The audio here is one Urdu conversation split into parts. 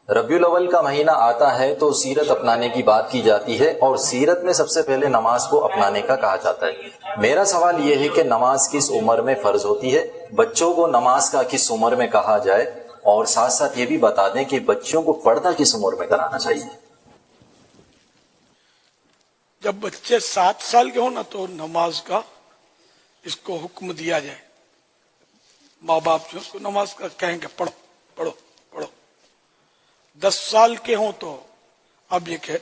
ربیع الاول کا مہینہ آتا ہے تو سیرت اپنانے کی بات کی جاتی ہے، اور سیرت میں سب سے پہلے نماز کو اپنانے کا کہا جاتا ہے۔ میرا سوال یہ ہے کہ نماز کس عمر میں فرض ہوتی ہے، بچوں کو نماز کا کس عمر میں کہا جائے، اور ساتھ ساتھ یہ بھی بتا دیں کہ بچوں کو پردہ کس عمر میں کرانا چاہیے۔ جب بچے 7 سال کے ہوں نا تو نماز کا اس کو حکم دیا جائے، ماں باپ جو اس کو نماز کا کہیں کہ پڑھو پڑھو پڑھو۔ 10 سال کے ہوں تو اب یہ کہ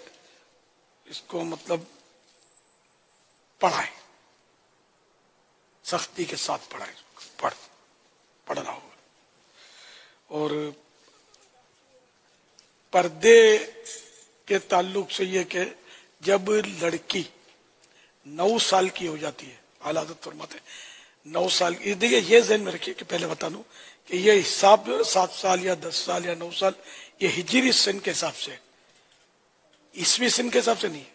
اس کو مطلب پڑھائیں، سختی کے ساتھ پڑھائیں، پڑھنا ہوگا۔ اور پردے کے تعلق سے یہ کہ جب لڑکی 9 سال کی ہو جاتی ہے، اعلیٰ حضرت فرماتے ہیں 9 سال کی، دیکھیے یہ ذہن میں رکھیے کہ پہلے بتا دوں کہ یہ حساب جو ہے 7 سال یا 10 سال یا 9 سال یہ ہجری سن کے حساب سے، عیسوی سن کے حساب سے نہیں ہے،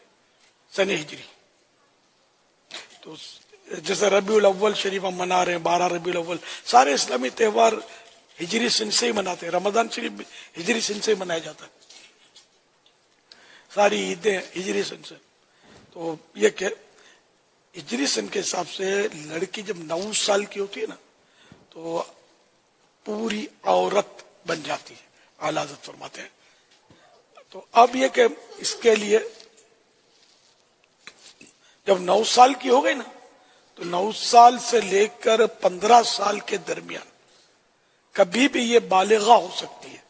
سن ہجری۔ تو جیسے ربیع الاول شریف ہم منا رہے ہیں، 12 ربیع الاول، سارے اسلامی تہوار ہجری سن سے ہی مناتے ہیں، رمضان شریف بھی ہجری سن سے ہی منایا جاتا ہے، ساری عیدیں ہجری سن سے۔ تو یہ کہ ہجری سن کے حساب سے لڑکی جب 9 سال کی ہوتی ہے نا تو پوری عورت بن جاتی ہے، اعلیٰ حضرت فرماتے ہیں۔ تو اب یہ کہ اس کے لیے جب 9 سال کی ہو گئی نا تو 9 سال سے لے کر 15 سال کے درمیان کبھی بھی یہ بالغہ ہو سکتی ہے،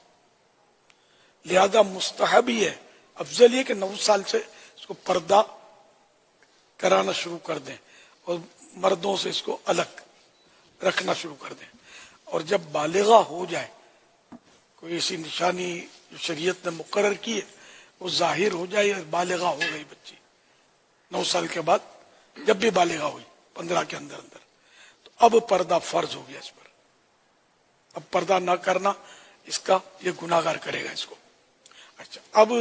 لہذا مستحب ہی ہے، افضل یہ کہ 9 سال سے اس کو پردہ کرانا شروع کر دیں اور مردوں سے اس کو الگ رکھنا شروع کر دیں، اور جب بالغہ ہو جائے، کوئی ایسی نشانی جو شریعت نے مقرر کی ہے وہ ظاہر ہو جائے، بالغہ ہو گئی بچی 9 سال کے بعد، جب بھی بالغہ ہوئی 15 کے اندر تو اب پردہ فرض ہو گیا اس پر، اب پردہ نہ کرنا اس کا یہ گناہگار کرے گا اس کو۔ اچھا، اب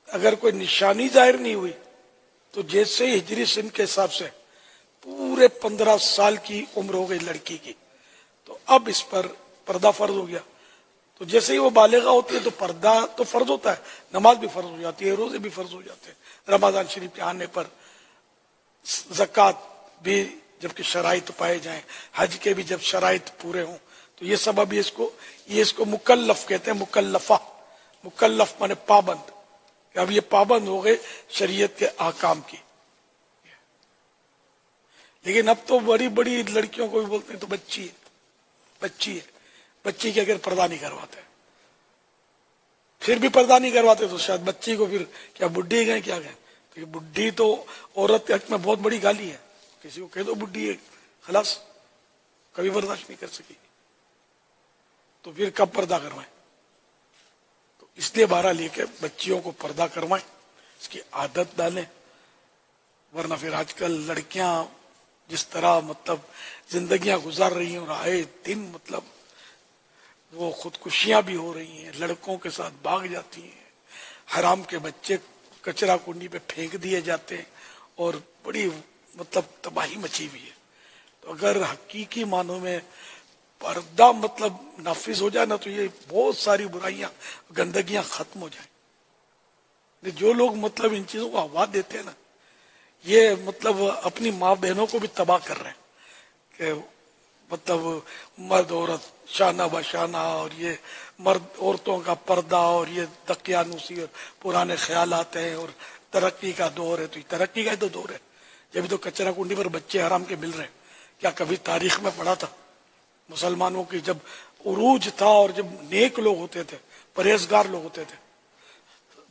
اگر کوئی نشانی ظاہر نہیں ہوئی تو جیسے ہی ہجری سن کے حساب سے پورے 15 سال کی عمر ہو گئی لڑکی کی تو اب اس پر پردہ فرض ہو گیا۔ تو جیسے ہی وہ بالغہ ہوتی ہے تو پردہ تو فرض ہوتا ہے، نماز بھی فرض ہو جاتی ہے، روزے بھی فرض ہو جاتے ہیں، رمضان شریف کے آنے پر زکوٰۃ بھی جب کہ شرائط پائے جائیں، حج کے بھی جب شرائط پورے ہوں، تو یہ سب اب یہ اس کو مکلف کہتے ہیں، مکلفہ، مکلف مانے پابند، کہ اب یہ پابند ہو گئے شریعت کے احکام کی۔ لیکن اب تو بڑی بڑی لڑکیوں کو بھی بولتے ہیں تو بچی ہے، بچی ہے، بچی کے اگر پردہ نہیں کرواتے، پھر بھی پردہ نہیں کرواتے تو شاید بچی کو پھر کیا بڈھی گئے کیا گئے؟ تو یہ بڈھی تو عورت کے حق میں بہت بڑی گالی ہے، کسی کو کہہ دو بڈھی ہے خلاص کبھی برداشت نہیں کر سکی، تو پھر کب پردہ کروائیں؟ تو اس لیے بہرحال یہ کہ بچیوں کو پردہ کروائیں، اس کی عادت ڈالیں، ورنہ پھر آج کل لڑکیاں جس طرح مطلب زندگیاں گزار رہی ہیں اور آئے دن مطلب وہ خودکشیاں بھی ہو رہی ہیں، لڑکوں کے ساتھ بھاگ جاتی ہیں، حرام کے بچے کچرا کنڈی پہ پھینک دیے جاتے ہیں، اور بڑی مطلب تباہی مچی ہوئی ہے۔ تو اگر حقیقی معنوں میں پردہ مطلب نافذ ہو جائے نا تو یہ بہت ساری برائیاں گندگیاں ختم ہو جائیں۔ جو لوگ مطلب ان چیزوں کو آواز دیتے ہیں نا یہ مطلب اپنی ماں بہنوں کو بھی تباہ کر رہے ہیں، کہ مطلب مرد عورت شانہ بشانہ، اور یہ مرد عورتوں کا پردہ، اور یہ دقیانوسی اور پرانے خیالات ہیں، اور ترقی کا دور ہے، تو یہ ترقی کا ہی تو دور ہے، جب تو کچرا کنڈی پر بچے حرام کے مل رہے ہیں۔ کیا کبھی تاریخ میں پڑھا تھا مسلمانوں کی جب عروج تھا اور جب نیک لوگ ہوتے تھے، پرہیزگار لوگ ہوتے تھے،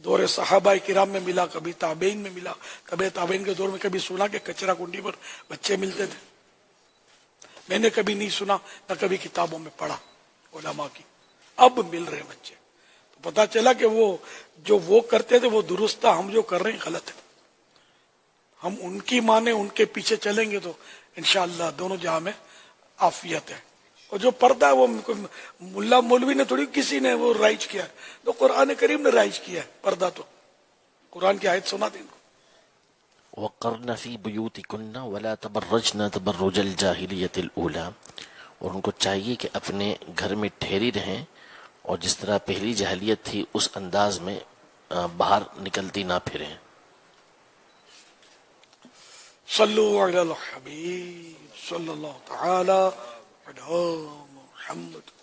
دور صحابہ کرام میں ملا، کبھی تابعین میں ملا، کبھی تابعین کے دور میں کبھی سنا کہ کچرا کنڈی پر بچے ملتے تھے؟ میں نے کبھی نہیں سنا، نہ کبھی کتابوں میں پڑھا علماء کی، اب مل رہے بچے، تو پتا چلا کہ وہ کرتے تھے وہ درست تھا، ہم جو کر رہے ہیں غلط ہے۔ ہم ان کی مانیں، ان کے پیچھے چلیں گے تو انشاءاللہ دونوں جہاں میں عافیت ہے۔ اور جو پردہ ہے وہ ملا مولوی نے تھوڑی کسی نے وہ رائج کیا ہے، تو قرآن کریم نے رائج کیا ہے پردہ، تو قرآن کی آیت سنا دیں ان کو۔ وقرن فی بیوتکن ولا تبرجن تبرج الجاہلیت الاولی، اور ان کو چاہیے کہ اپنے گھر میں ٹھہری رہیں اور جس طرح پہلی جاہلیت تھی اس انداز میں باہر نکلتی نہ پھریں. صلو علی الحبیب صلی اللہ تعالی علی محمد.